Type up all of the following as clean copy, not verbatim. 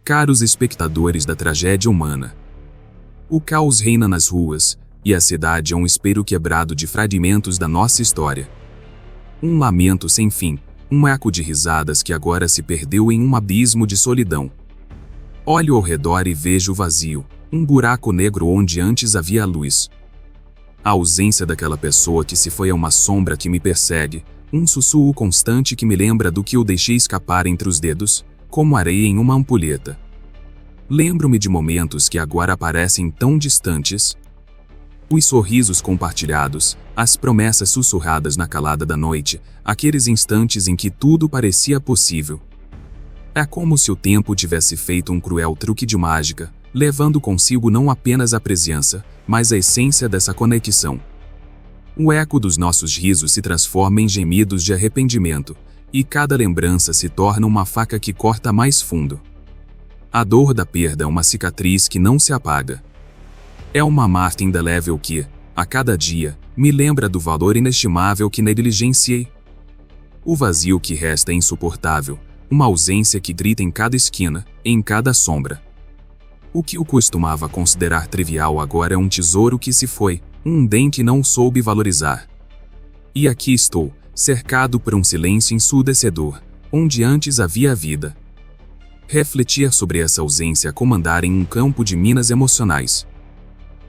Caros espectadores da tragédia humana. O caos reina nas ruas, e a cidade é um espelho quebrado de fragmentos da nossa história. Um lamento sem fim, um eco de risadas que agora se perdeu em um abismo de solidão. Olho ao redor e vejo o vazio, um buraco negro onde antes havia luz. A ausência daquela pessoa que se foi é uma sombra que me persegue, um sussurro constante que me lembra do que eu deixei escapar entre os dedos, como areia em uma ampulheta. Lembro-me de momentos que agora parecem tão distantes. Os sorrisos compartilhados, as promessas sussurradas na calada da noite, aqueles instantes em que tudo parecia possível. É como se o tempo tivesse feito um cruel truque de mágica, levando consigo não apenas a presença, mas a essência dessa conexão. O eco dos nossos risos se transforma em gemidos de arrependimento, e cada lembrança se torna uma faca que corta mais fundo. A dor da perda é uma cicatriz que não se apaga. É uma marca indelével que, a cada dia, me lembra do valor inestimável que negligenciei. O vazio que resta é insuportável, uma ausência que grita em cada esquina, em cada sombra. O que eu costumava considerar trivial agora é um tesouro que se foi, um bem que não soube valorizar. E aqui estou, cercado por um silêncio ensurdecedor, onde antes havia vida. Refletir sobre essa ausência é como andar em um campo de minas emocionais.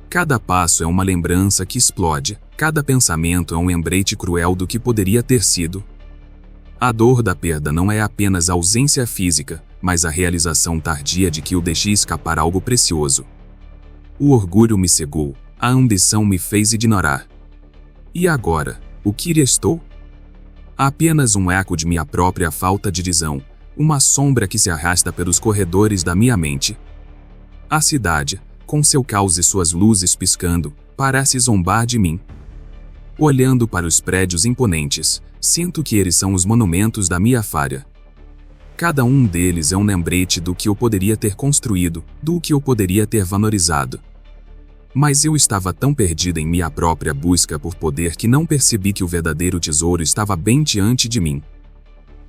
Cada passo é uma lembrança que explode, cada pensamento é um lembrete cruel do que poderia ter sido. A dor da perda não é apenas a ausência física, mas a realização tardia de que eu deixei escapar algo precioso. O orgulho me cegou, a ambição me fez ignorar. E agora, o que restou? Apenas um eco de minha própria falta de visão, uma sombra que se arrasta pelos corredores da minha mente. A cidade, com seu caos e suas luzes piscando, parece zombar de mim. Olhando para os prédios imponentes, sinto que eles são os monumentos da minha falha. Cada um deles é um lembrete do que eu poderia ter construído, do que eu poderia ter valorizado. Mas eu estava tão perdida em minha própria busca por poder que não percebi que o verdadeiro tesouro estava bem diante de mim.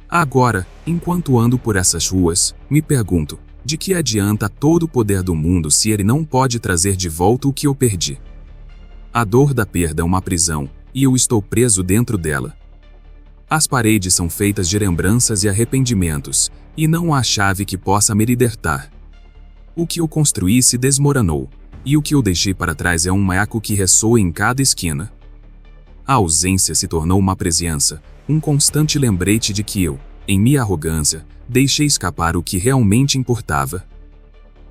Agora, enquanto ando por essas ruas, me pergunto, de que adianta todo o poder do mundo se ele não pode trazer de volta o que eu perdi? A dor da perda é uma prisão, e eu estou preso dentro dela. As paredes são feitas de lembranças e arrependimentos, e não há chave que possa me libertar. O que eu construí se desmoronou, e o que eu deixei para trás é um eco que ressoa em cada esquina. A ausência se tornou uma presença, um constante lembrete de que eu, em minha arrogância, deixei escapar o que realmente importava.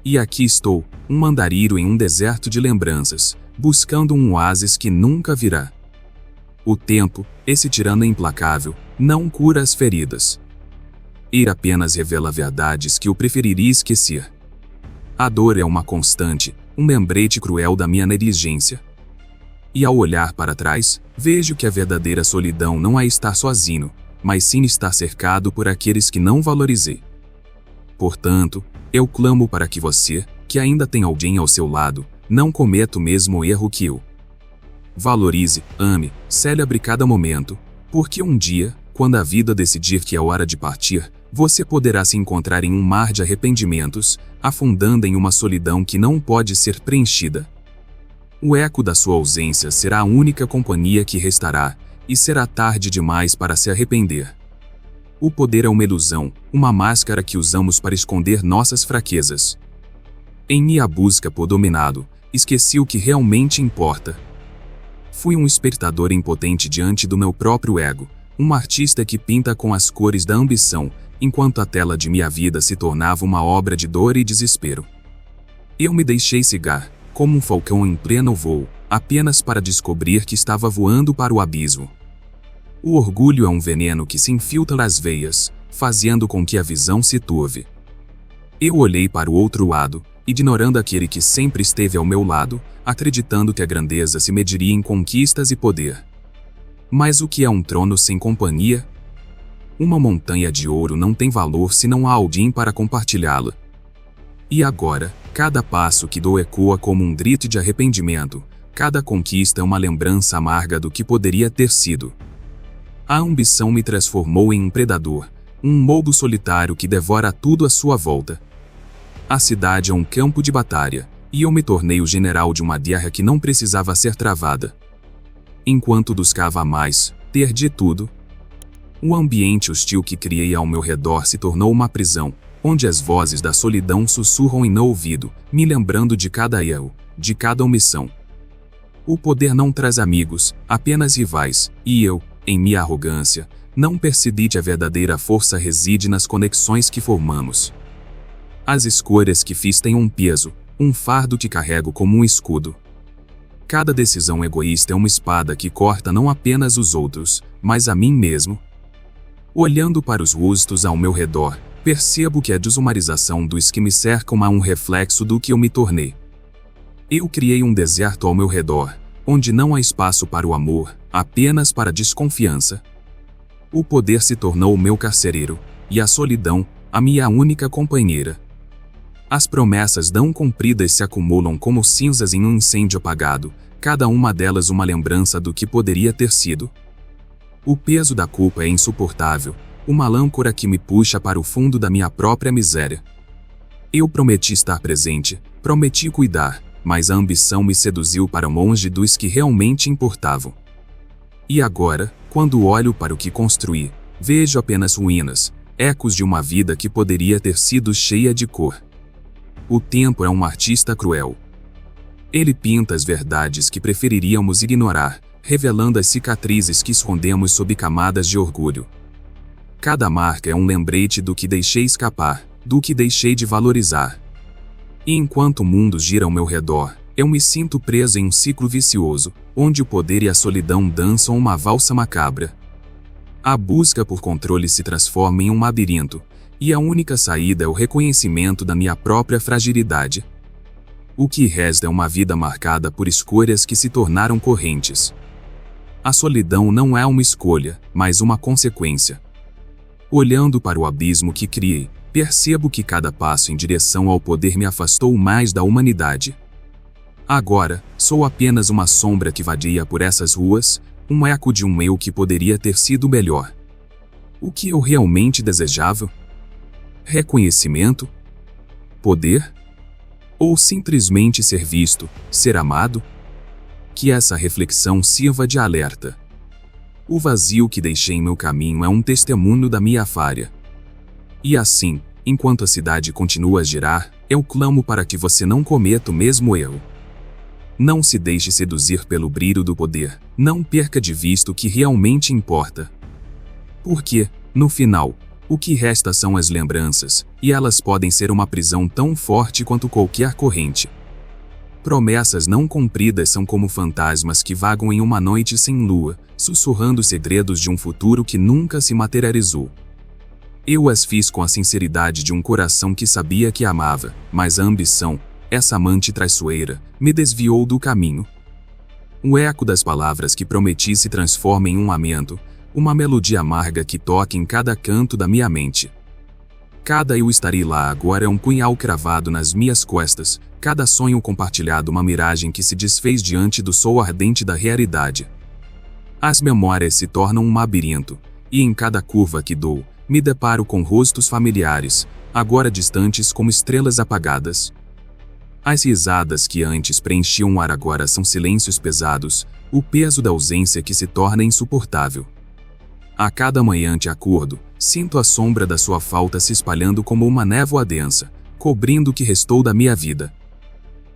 E aqui estou, um andarilho em um deserto de lembranças, buscando um oásis que nunca virá. O tempo, esse tirano implacável, não cura as feridas. Ele apenas revela verdades que eu preferiria esquecer. A dor é uma constante, um lembrete cruel da minha negligência. E ao olhar para trás, vejo que a verdadeira solidão não é estar sozinho, mas sim estar cercado por aqueles que não valorizei. Portanto, eu clamo para que você, que ainda tem alguém ao seu lado, não cometa o mesmo erro que eu. Valorize, ame, celebre cada momento, porque um dia, quando a vida decidir que é hora de partir, você poderá se encontrar em um mar de arrependimentos, afundando em uma solidão que não pode ser preenchida. O eco da sua ausência será a única companhia que restará, e será tarde demais para se arrepender. O poder é uma ilusão, uma máscara que usamos para esconder nossas fraquezas. Em minha busca por dominado, esqueci o que realmente importa. Fui um espectador impotente diante do meu próprio ego, um artista que pinta com as cores da ambição, enquanto a tela de minha vida se tornava uma obra de dor e desespero. Eu me deixei cegar, como um falcão em pleno voo, apenas para descobrir que estava voando para o abismo. O orgulho é um veneno que se infiltra nas veias, fazendo com que a visão se turve. Eu olhei para o outro lado, ignorando aquele que sempre esteve ao meu lado, acreditando que a grandeza se mediria em conquistas e poder. Mas o que é um trono sem companhia? Uma montanha de ouro não tem valor se não há alguém para compartilhá-la. E agora, cada passo que dou ecoa como um grito de arrependimento, cada conquista é uma lembrança amarga do que poderia ter sido. A ambição me transformou em um predador, um lobo solitário que devora tudo à sua volta. A cidade é um campo de batalha, e eu me tornei o general de uma guerra que não precisava ser travada. Enquanto buscava mais, ter de tudo, o ambiente hostil que criei ao meu redor se tornou uma prisão, onde as vozes da solidão sussurram em meu ouvido, me lembrando de cada erro, de cada omissão. O poder não traz amigos, apenas rivais, e eu, em minha arrogância, não percebi que a verdadeira força reside nas conexões que formamos. As escolhas que fiz têm um peso, um fardo que carrego como um escudo. Cada decisão egoísta é uma espada que corta não apenas os outros, mas a mim mesmo. Olhando para os rostos ao meu redor, percebo que a desumanização dos que me cercam é um reflexo do que eu me tornei. Eu criei um deserto ao meu redor, onde não há espaço para o amor, apenas para a desconfiança. O poder se tornou o meu carcereiro, e a solidão, a minha única companheira. As promessas não cumpridas se acumulam como cinzas em um incêndio apagado, cada uma delas uma lembrança do que poderia ter sido. O peso da culpa é insuportável, uma âncora que me puxa para o fundo da minha própria miséria. Eu prometi estar presente, prometi cuidar, mas a ambição me seduziu para longe dos que realmente importavam. E agora, quando olho para o que construí, vejo apenas ruínas, ecos de uma vida que poderia ter sido cheia de cor. O tempo é um artista cruel. Ele pinta as verdades que preferiríamos ignorar, revelando as cicatrizes que escondemos sob camadas de orgulho. Cada marca é um lembrete do que deixei escapar, do que deixei de valorizar. E enquanto o mundo gira ao meu redor, eu me sinto preso em um ciclo vicioso, onde o poder e a solidão dançam uma valsa macabra. A busca por controle se transforma em um labirinto, e a única saída é o reconhecimento da minha própria fragilidade. O que resta é uma vida marcada por escolhas que se tornaram correntes. A solidão não é uma escolha, mas uma consequência. Olhando para o abismo que criei, percebo que cada passo em direção ao poder me afastou mais da humanidade. Agora, sou apenas uma sombra que vadia por essas ruas, um eco de um eu que poderia ter sido melhor. O que eu realmente desejava? Reconhecimento? Poder? Ou simplesmente ser visto, ser amado? Que essa reflexão sirva de alerta. O vazio que deixei em meu caminho é um testemunho da minha falha. E assim, enquanto a cidade continua a girar, eu clamo para que você não cometa o mesmo erro. Não se deixe seduzir pelo brilho do poder, não perca de vista o que realmente importa. Porque, no final, o que resta são as lembranças, e elas podem ser uma prisão tão forte quanto qualquer corrente. Promessas não cumpridas são como fantasmas que vagam em uma noite sem lua, sussurrando segredos de um futuro que nunca se materializou. Eu as fiz com a sinceridade de um coração que sabia que amava, mas a ambição, essa amante traiçoeira, me desviou do caminho. O eco das palavras que prometi se transforma em um lamento, uma melodia amarga que toca em cada canto da minha mente. Cada eu estarei lá agora é um punhal cravado nas minhas costas, cada sonho compartilhado uma miragem que se desfez diante do sol ardente da realidade. As memórias se tornam um labirinto, e em cada curva que dou, me deparo com rostos familiares, agora distantes como estrelas apagadas. As risadas que antes preenchiam o ar agora são silêncios pesados, o peso da ausência que se torna insuportável. A cada manhã te acordo, sinto a sombra da sua falta se espalhando como uma névoa densa, cobrindo o que restou da minha vida.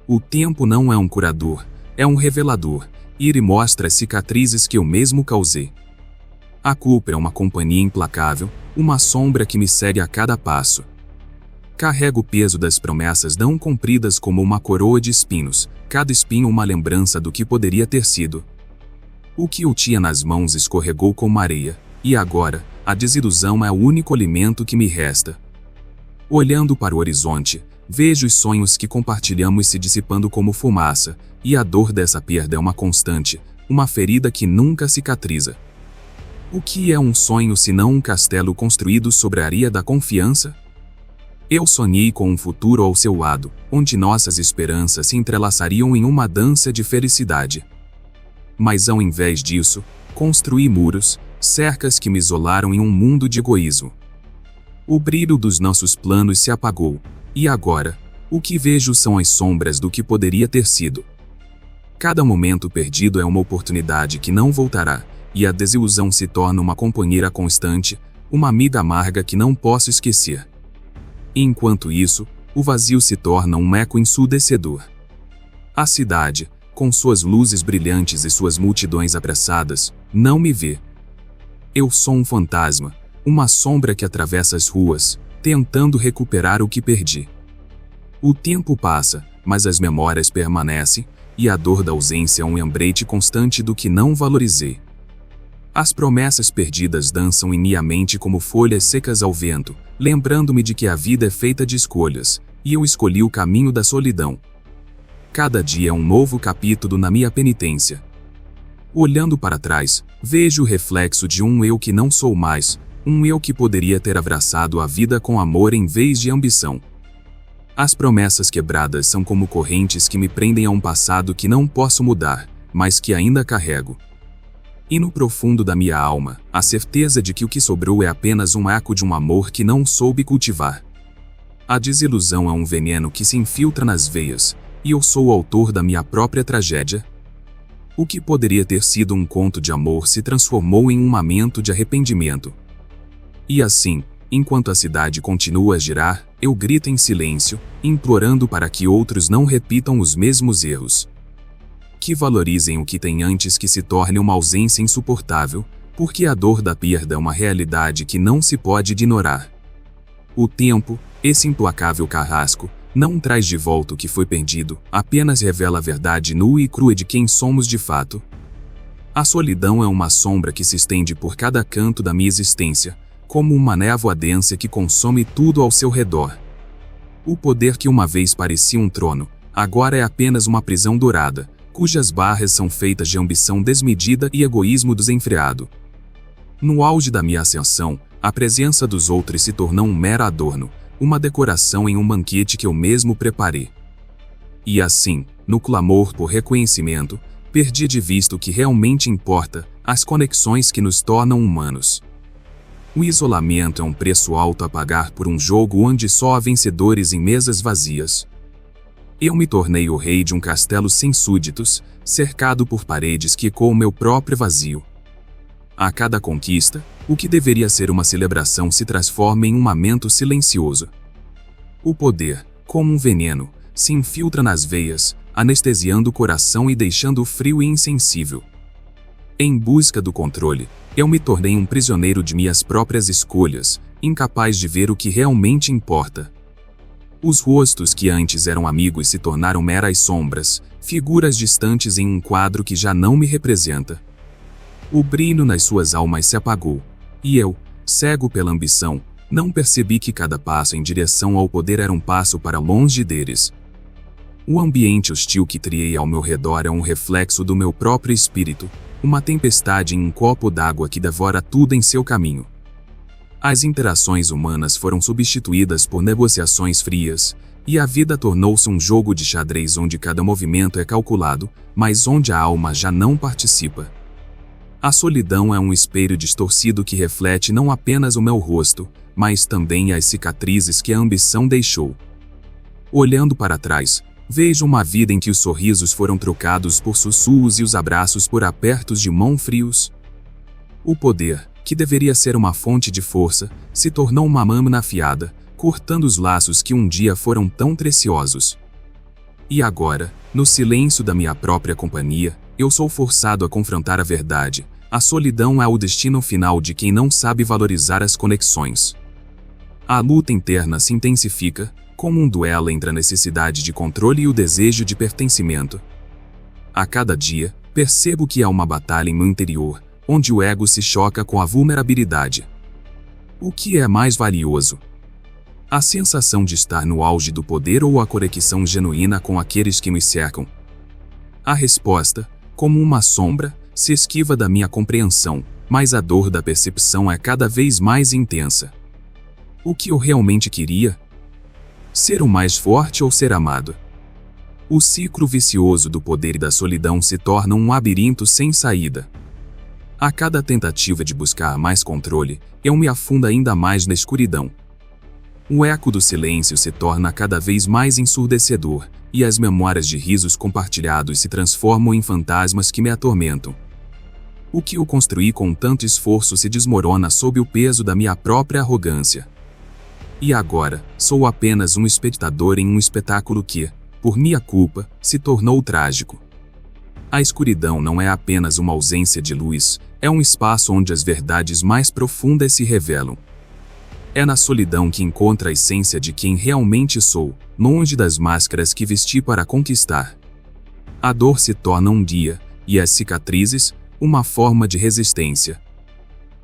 O tempo não é um curador, é um revelador, e ele mostra as cicatrizes que eu mesmo causei. A culpa é uma companhia implacável, uma sombra que me segue a cada passo. Carrego o peso das promessas não cumpridas como uma coroa de espinhos, cada espinho uma lembrança do que poderia ter sido. O que eu tinha nas mãos escorregou como areia, e agora, a desilusão é o único alimento que me resta. Olhando para o horizonte, vejo os sonhos que compartilhamos se dissipando como fumaça, e a dor dessa perda é uma constante, uma ferida que nunca cicatriza. O que é um sonho senão um castelo construído sobre a areia da confiança? Eu sonhei com um futuro ao seu lado, onde nossas esperanças se entrelaçariam em uma dança de felicidade. Mas ao invés disso, construí muros, cercas que me isolaram em um mundo de egoísmo. O brilho dos nossos planos se apagou, e agora, O que vejo são as sombras do que poderia ter sido. Cada momento perdido é uma oportunidade que não voltará, e a desilusão se torna uma companheira constante, uma amiga amarga que não posso esquecer. E enquanto isso, o vazio se torna um eco ensurdecedor. A cidade, com suas luzes brilhantes e suas multidões apressadas, não me vê. Eu sou um fantasma, uma sombra que atravessa as ruas, tentando recuperar o que perdi. O tempo passa, mas as memórias permanecem, e a dor da ausência é um lembrete constante do que não valorizei. As promessas perdidas dançam em minha mente como folhas secas ao vento, lembrando-me de que a vida é feita de escolhas, e eu escolhi o caminho da solidão. Cada dia é um novo capítulo na minha penitência. Olhando para trás, vejo o reflexo de um eu que não sou mais, um eu que poderia ter abraçado a vida com amor em vez de ambição. As promessas quebradas são como correntes que me prendem a um passado que não posso mudar, mas que ainda carrego. E no profundo da minha alma, a certeza de que o que sobrou é apenas um eco de um amor que não soube cultivar. A desilusão é um veneno que se infiltra nas veias, e eu sou o autor da minha própria tragédia. O que poderia ter sido um conto de amor se transformou em um lamento de arrependimento. E assim, enquanto a cidade continua a girar, eu grito em silêncio, implorando para que outros não repitam os mesmos erros. Que valorizem o que têm antes que se torne uma ausência insuportável, porque a dor da perda é uma realidade que não se pode ignorar. O tempo, esse implacável carrasco, não traz de volta o que foi perdido, apenas revela a verdade nua e crua de quem somos de fato. A solidão é uma sombra que se estende por cada canto da minha existência, como uma névoa densa que consome tudo ao seu redor. O poder que uma vez parecia um trono, agora é apenas uma prisão dourada, cujas barras são feitas de ambição desmedida e egoísmo desenfreado. No auge da minha ascensão, a presença dos outros se tornou um mero adorno, uma decoração em um banquete que eu mesmo preparei. E assim, no clamor por reconhecimento, perdi de vista o que realmente importa, as conexões que nos tornam humanos. O isolamento é um preço alto a pagar por um jogo onde só há vencedores em mesas vazias. Eu me tornei o rei de um castelo sem súditos, cercado por paredes que ecoam meu próprio vazio. A cada conquista, o que deveria ser uma celebração se transforma em um lamento silencioso. O poder, como um veneno, se infiltra nas veias, anestesiando o coração e deixando-o frio e insensível. Em busca do controle, eu me tornei um prisioneiro de minhas próprias escolhas, incapaz de ver o que realmente importa. Os rostos que antes eram amigos se tornaram meras sombras, figuras distantes em um quadro que já não me representa. O brilho nas suas almas se apagou, e eu, cego pela ambição, não percebi que cada passo em direção ao poder era um passo para longe deles. O ambiente hostil que triei ao meu redor é um reflexo do meu próprio espírito, uma tempestade em um copo d'água que devora tudo em seu caminho. As interações humanas foram substituídas por negociações frias, e a vida tornou-se um jogo de xadrez onde cada movimento é calculado, mas onde a alma já não participa. A solidão é um espelho distorcido que reflete não apenas o meu rosto, mas também as cicatrizes que a ambição deixou. Olhando para trás, vejo uma vida em que os sorrisos foram trocados por sussurros e os abraços por apertos de mão frios. O poder, que deveria ser uma fonte de força, se tornou uma lâmina afiada, cortando os laços que um dia foram tão preciosos. E agora, no silêncio da minha própria companhia, eu sou forçado a confrontar a verdade. A solidão é o destino final de quem não sabe valorizar as conexões. A luta interna se intensifica, como um duelo entre a necessidade de controle e o desejo de pertencimento. A cada dia, percebo que há uma batalha em meu interior, onde o ego se choca com a vulnerabilidade. O que é mais valioso? A sensação de estar no auge do poder ou a conexão genuína com aqueles que nos cercam? A resposta, como uma sombra, se esquiva da minha compreensão, mas a dor da percepção é cada vez mais intensa. O que eu realmente queria? Ser o mais forte ou ser amado? O ciclo vicioso do poder e da solidão se torna um labirinto sem saída. A cada tentativa de buscar mais controle, eu me afundo ainda mais na escuridão. O eco do silêncio se torna cada vez mais ensurdecedor, e as memórias de risos compartilhados se transformam em fantasmas que me atormentam. O que eu construí com tanto esforço se desmorona sob o peso da minha própria arrogância. E agora, sou apenas um espectador em um espetáculo que, por minha culpa, se tornou trágico. A escuridão não é apenas uma ausência de luz, é um espaço onde as verdades mais profundas se revelam. É na solidão que encontro a essência de quem realmente sou, longe das máscaras que vesti para conquistar. A dor se torna um guia, e as cicatrizes, uma forma de resistência.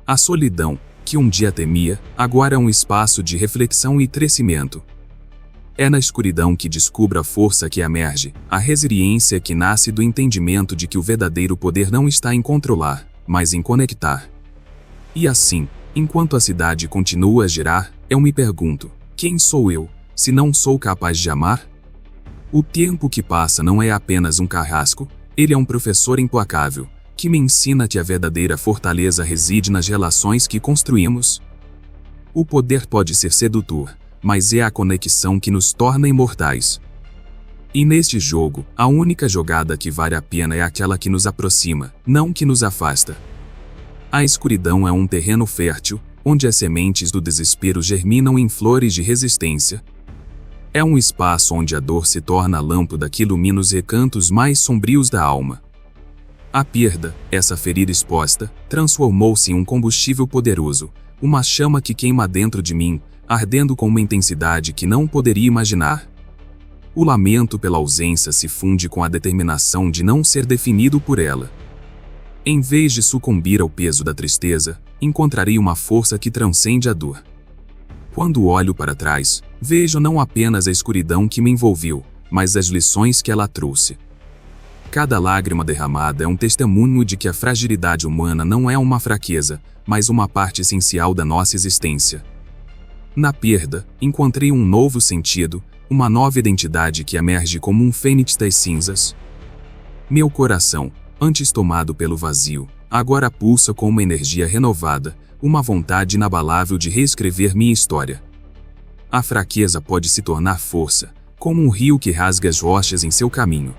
A solidão, que um dia temia, agora é um espaço de reflexão e crescimento. É na escuridão que descubro a força que emerge, a resiliência que nasce do entendimento de que o verdadeiro poder não está em controlar, mas em conectar. E assim, enquanto a cidade continua a girar, eu me pergunto: quem sou eu, se não sou capaz de amar? O tempo que passa não é apenas um carrasco, ele é um professor implacável, que me ensina que a verdadeira fortaleza reside nas relações que construímos. O poder pode ser sedutor, mas é a conexão que nos torna imortais. E neste jogo, a única jogada que vale a pena é aquela que nos aproxima, não que nos afasta. A escuridão é um terreno fértil, onde as sementes do desespero germinam em flores de resistência. É um espaço onde a dor se torna a lâmpada que ilumina os recantos mais sombrios da alma. A perda, essa ferida exposta, transformou-se em um combustível poderoso, uma chama que queima dentro de mim, ardendo com uma intensidade que não poderia imaginar. O lamento pela ausência se funde com a determinação de não ser definido por ela. Em vez de sucumbir ao peso da tristeza, encontrarei uma força que transcende a dor. Quando olho para trás, vejo não apenas a escuridão que me envolveu, mas as lições que ela trouxe. Cada lágrima derramada é um testemunho de que a fragilidade humana não é uma fraqueza, mas uma parte essencial da nossa existência. Na perda, encontrei um novo sentido, uma nova identidade que emerge como um fênix das cinzas. Meu coração, antes tomado pelo vazio, agora pulsa com uma energia renovada, uma vontade inabalável de reescrever minha história. A fraqueza pode se tornar força, como um rio que rasga as rochas em seu caminho.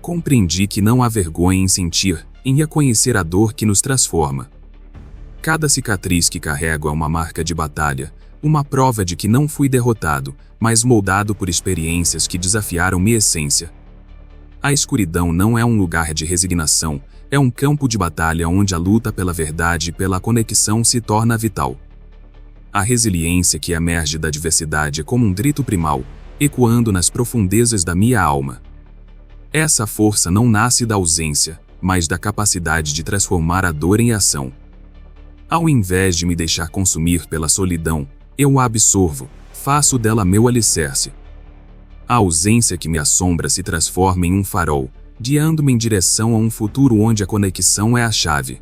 Compreendi que não há vergonha em sentir, em reconhecer a dor que nos transforma. Cada cicatriz que carrego é uma marca de batalha, uma prova de que não fui derrotado, mas moldado por experiências que desafiaram minha essência. A escuridão não é um lugar de resignação, é um campo de batalha onde a luta pela verdade e pela conexão se torna vital. A resiliência que emerge da adversidade é como um grito primal, ecoando nas profundezas da minha alma. Essa força não nasce da ausência, mas da capacidade de transformar a dor em ação. Ao invés de me deixar consumir pela solidão, eu a absorvo, faço dela meu alicerce. A ausência que me assombra se transforma em um farol, guiando-me em direção a um futuro onde a conexão é a chave.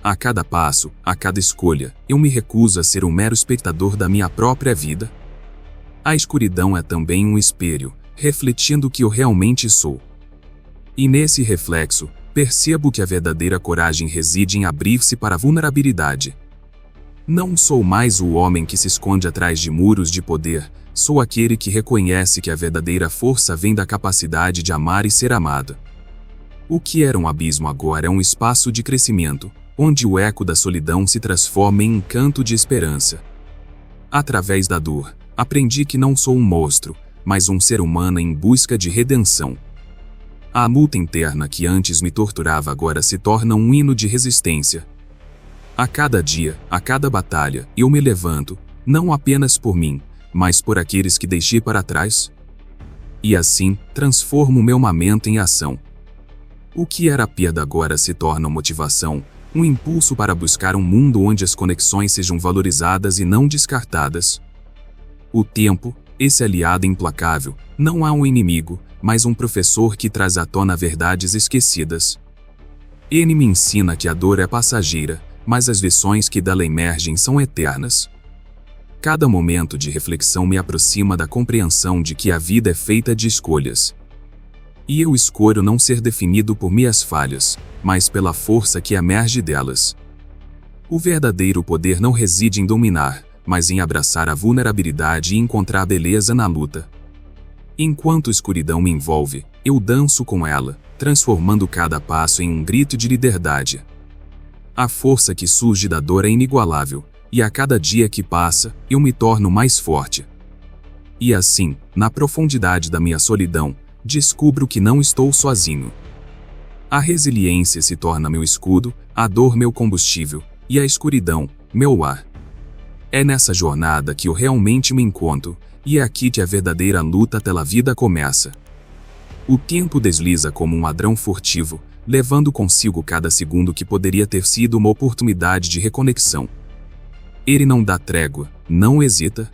A cada passo, a cada escolha, eu me recuso a ser um mero espectador da minha própria vida. A escuridão é também um espelho, refletindo o que eu realmente sou. E nesse reflexo, percebo que a verdadeira coragem reside em abrir-se para a vulnerabilidade. Não sou mais o homem que se esconde atrás de muros de poder, sou aquele que reconhece que a verdadeira força vem da capacidade de amar e ser amado. O que era um abismo agora é um espaço de crescimento, onde o eco da solidão se transforma em um canto de esperança. Através da dor, aprendi que não sou um monstro, mas um ser humano em busca de redenção. A luta interna que antes me torturava agora se torna um hino de resistência. A cada dia, a cada batalha, eu me levanto, não apenas por mim, mas por aqueles que deixei para trás. E assim, transformo meu lamento em ação. O que era perda agora se torna motivação, um impulso para buscar um mundo onde as conexões sejam valorizadas e não descartadas. O tempo, esse aliado implacável, não é um inimigo, mas um professor que traz à tona verdades esquecidas. Ele me ensina que a dor é passageira, mas as lições que dela emergem são eternas. Cada momento de reflexão me aproxima da compreensão de que a vida é feita de escolhas. E eu escolho não ser definido por minhas falhas, mas pela força que emerge delas. O verdadeiro poder não reside em dominar, mas em abraçar a vulnerabilidade e encontrar beleza na luta. Enquanto a escuridão me envolve, eu danço com ela, transformando cada passo em um grito de liberdade. A força que surge da dor é inigualável, e a cada dia que passa, eu me torno mais forte. E assim, na profundidade da minha solidão, descubro que não estou sozinho. A resiliência se torna meu escudo, a dor meu combustível, e a escuridão, meu ar. É nessa jornada que eu realmente me encontro, e é aqui que a verdadeira luta pela vida começa. O tempo desliza como um ladrão furtivo, levando consigo cada segundo que poderia ter sido uma oportunidade de reconexão. Ele não dá trégua, não hesita.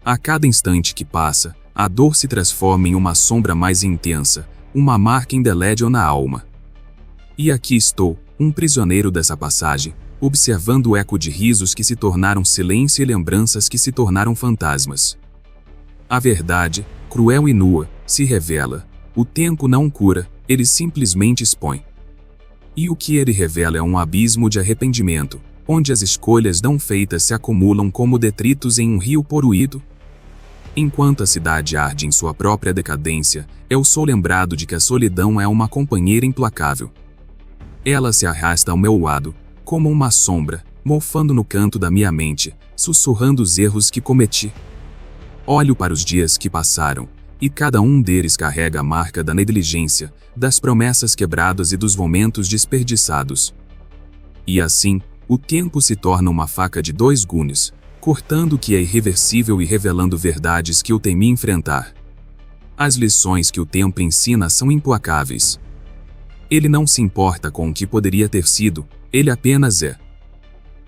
A cada instante que passa, a dor se transforma em uma sombra mais intensa, uma marca indelével na alma. E aqui estou, um prisioneiro dessa passagem, observando o eco de risos que se tornaram silêncio e lembranças que se tornaram fantasmas. A verdade, cruel e nua, se revela. O tempo não cura, ele simplesmente expõe. E o que ele revela é um abismo de arrependimento, onde as escolhas não feitas se acumulam como detritos em um rio poluído. Enquanto a cidade arde em sua própria decadência, eu sou lembrado de que a solidão é uma companheira implacável. Ela se arrasta ao meu lado, como uma sombra, mofando no canto da minha mente, sussurrando os erros que cometi. Olho para os dias que passaram, e cada um deles carrega a marca da negligência, das promessas quebradas e dos momentos desperdiçados. E assim, o tempo se torna uma faca de dois gumes, cortando o que é irreversível e revelando verdades que eu temi enfrentar. As lições que o tempo ensina são implacáveis. Ele não se importa com o que poderia ter sido, ele apenas é.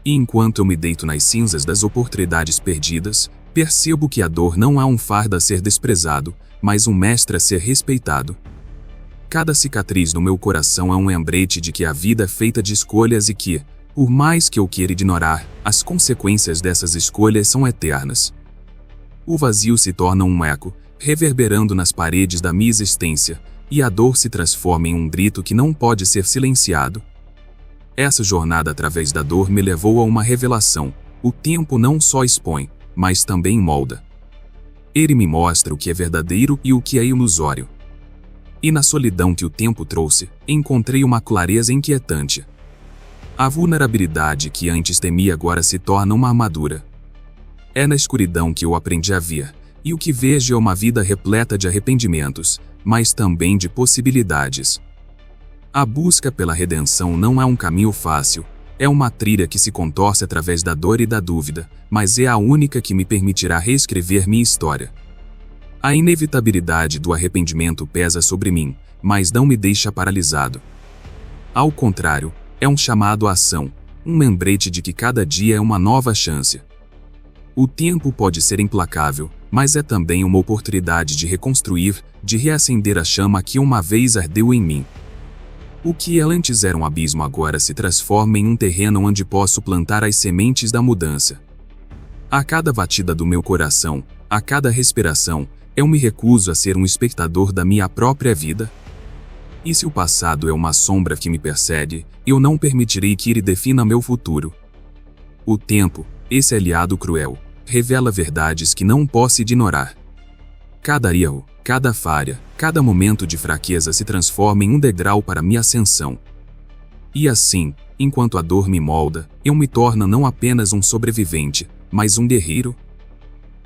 E enquanto eu me deito nas cinzas das oportunidades perdidas, percebo que a dor não é um fardo a ser desprezado, mas um mestre a ser respeitado. Cada cicatriz no meu coração é um lembrete de que a vida é feita de escolhas e que, por mais que eu queira ignorar, as consequências dessas escolhas são eternas. O vazio se torna um eco, reverberando nas paredes da minha existência, e a dor se transforma em um grito que não pode ser silenciado. Essa jornada através da dor me levou a uma revelação: o tempo não só expõe, mas também molda. Ele me mostra o que é verdadeiro e o que é ilusório. E na solidão que o tempo trouxe, encontrei uma clareza inquietante. A vulnerabilidade que antes temia agora se torna uma armadura. É na escuridão que eu aprendi a ver, e o que vejo é uma vida repleta de arrependimentos, mas também de possibilidades. A busca pela redenção não é um caminho fácil, é uma trilha que se contorce através da dor e da dúvida, mas é a única que me permitirá reescrever minha história. A inevitabilidade do arrependimento pesa sobre mim, mas não me deixa paralisado. Ao contrário, é um chamado à ação, um lembrete de que cada dia é uma nova chance. O tempo pode ser implacável, mas é também uma oportunidade de reconstruir, de reacender a chama que uma vez ardeu em mim. O que antes era um abismo agora se transforma em um terreno onde posso plantar as sementes da mudança. A cada batida do meu coração, a cada respiração, eu me recuso a ser um espectador da minha própria vida. E se o passado é uma sombra que me persegue, eu não permitirei que ele defina meu futuro. O tempo, esse aliado cruel, revela verdades que não posso ignorar. Cada erro, cada falha, cada momento de fraqueza se transforma em um degrau para minha ascensão. E assim, enquanto a dor me molda, eu me torno não apenas um sobrevivente, mas um guerreiro.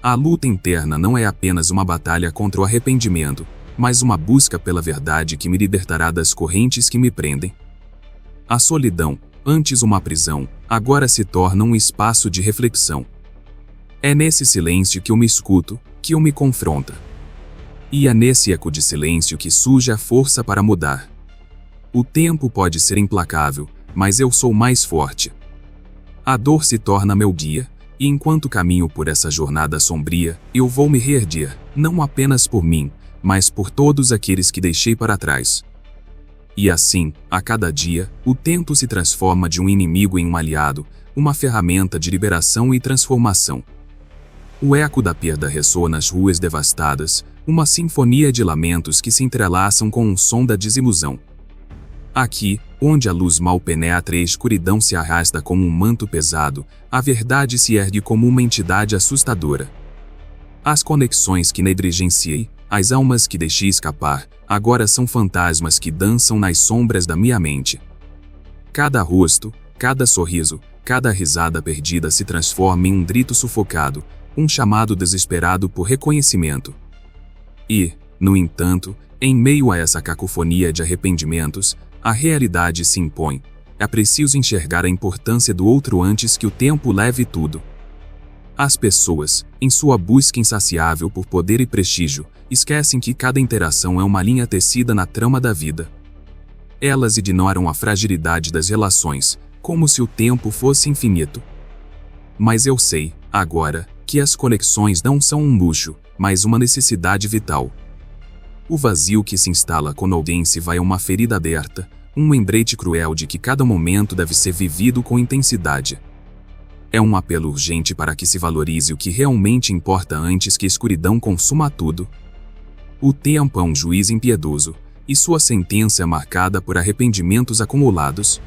A luta interna não é apenas uma batalha contra o arrependimento, mas uma busca pela verdade que me libertará das correntes que me prendem. A solidão, antes uma prisão, agora se torna um espaço de reflexão. É nesse silêncio que eu me escuto, que eu me confronto. E é nesse eco de silêncio que surge a força para mudar. O tempo pode ser implacável, mas eu sou mais forte. A dor se torna meu guia, e enquanto caminho por essa jornada sombria, eu vou me reerguer, não apenas por mim, mas por todos aqueles que deixei para trás. E assim, a cada dia, o tempo se transforma de um inimigo em um aliado, uma ferramenta de liberação e transformação. O eco da perda ressoa nas ruas devastadas, uma sinfonia de lamentos que se entrelaçam com um som da desilusão. Aqui, onde a luz mal penetra e a escuridão se arrasta como um manto pesado, a verdade se ergue como uma entidade assustadora. As conexões que negligenciei, as almas que deixei escapar, agora são fantasmas que dançam nas sombras da minha mente. Cada rosto, cada sorriso, cada risada perdida se transforma em um grito sufocado, um chamado desesperado por reconhecimento. E, no entanto, em meio a essa cacofonia de arrependimentos, a realidade se impõe. É preciso enxergar a importância do outro antes que o tempo leve tudo. As pessoas, em sua busca insaciável por poder e prestígio, esquecem que cada interação é uma linha tecida na trama da vida. Elas ignoram a fragilidade das relações, como se o tempo fosse infinito. Mas eu sei, agora, que as conexões não são um luxo, mas uma necessidade vital. O vazio que se instala quando alguém se vai é uma ferida aberta, um lembrete cruel de que cada momento deve ser vivido com intensidade. É um apelo urgente para que se valorize o que realmente importa antes que a escuridão consuma tudo. O tempo é um juiz impiedoso, e sua sentença é marcada por arrependimentos acumulados.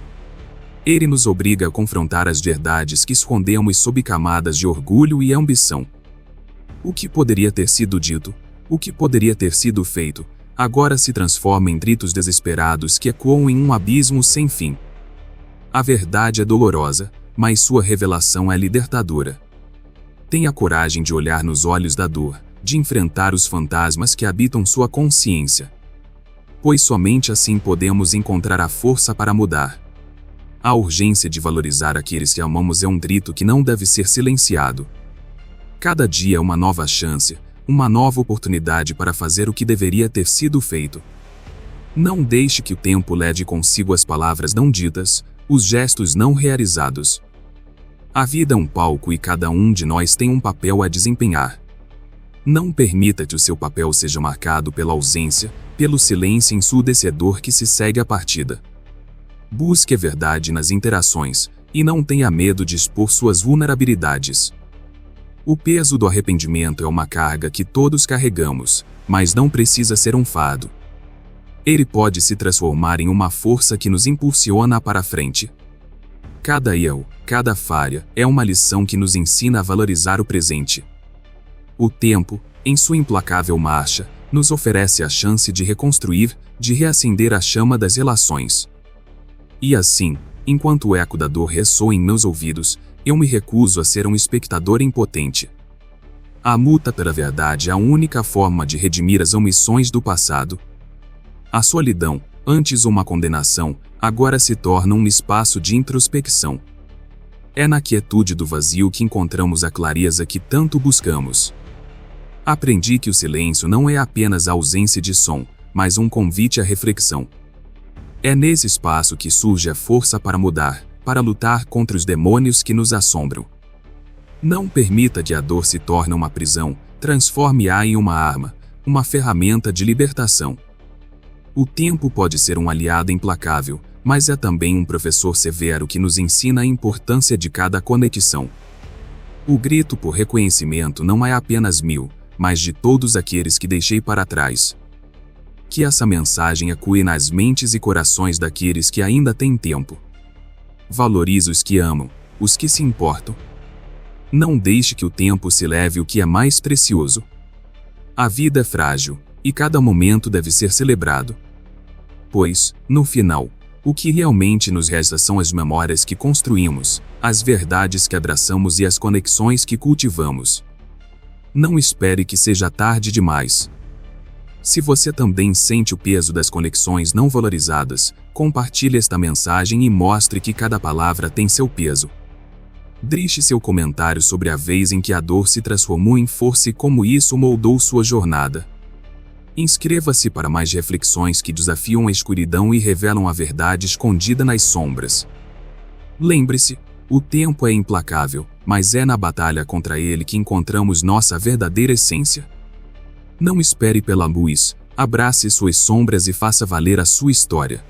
Ele nos obriga a confrontar as verdades que escondemos sob camadas de orgulho e ambição. O que poderia ter sido dito, o que poderia ter sido feito, agora se transforma em gritos desesperados que ecoam em um abismo sem fim. A verdade é dolorosa, mas sua revelação é libertadora. Tenha coragem de olhar nos olhos da dor, de enfrentar os fantasmas que habitam sua consciência. Pois somente assim podemos encontrar a força para mudar. A urgência de valorizar aqueles que amamos é um grito que não deve ser silenciado. Cada dia é uma nova chance, uma nova oportunidade para fazer o que deveria ter sido feito. Não deixe que o tempo leve consigo as palavras não ditas, os gestos não realizados. A vida é um palco e cada um de nós tem um papel a desempenhar. Não permita que o seu papel seja marcado pela ausência, pelo silêncio ensurdecedor que se segue à partida. Busque a verdade nas interações, e não tenha medo de expor suas vulnerabilidades. O peso do arrependimento é uma carga que todos carregamos, mas não precisa ser um fardo. Ele pode se transformar em uma força que nos impulsiona para a frente. Cada erro, cada falha, é uma lição que nos ensina a valorizar o presente. O tempo, em sua implacável marcha, nos oferece a chance de reconstruir, de reacender a chama das relações. E assim, enquanto o eco da dor ressoa em meus ouvidos, eu me recuso a ser um espectador impotente. A luta pela verdade é a única forma de redimir as omissões do passado. A solidão, antes uma condenação, agora se torna um espaço de introspecção. É na quietude do vazio que encontramos a clareza que tanto buscamos. Aprendi que o silêncio não é apenas a ausência de som, mas um convite à reflexão. É nesse espaço que surge a força para mudar, para lutar contra os demônios que nos assombram. Não permita que a dor se torne uma prisão, transforme-a em uma arma, uma ferramenta de libertação. O tempo pode ser um aliado implacável, mas é também um professor severo que nos ensina a importância de cada conexão. O grito por reconhecimento não é apenas meu, mas de todos aqueles que deixei para trás. Que essa mensagem ecoe nas mentes e corações daqueles que ainda têm tempo. Valorize os que amam, os que se importam. Não deixe que o tempo se leve o que é mais precioso. A vida é frágil, e cada momento deve ser celebrado. Pois, no final, o que realmente nos resta são as memórias que construímos, as verdades que abraçamos e as conexões que cultivamos. Não espere que seja tarde demais. Se você também sente o peso das conexões não valorizadas, compartilhe esta mensagem e mostre que cada palavra tem seu peso. Deixe seu comentário sobre a vez em que a dor se transformou em força e como isso moldou sua jornada. Inscreva-se para mais reflexões que desafiam a escuridão e revelam a verdade escondida nas sombras. Lembre-se, o tempo é implacável, mas é na batalha contra ele que encontramos nossa verdadeira essência. Não espere pela luz, abrace suas sombras e faça valer a sua história.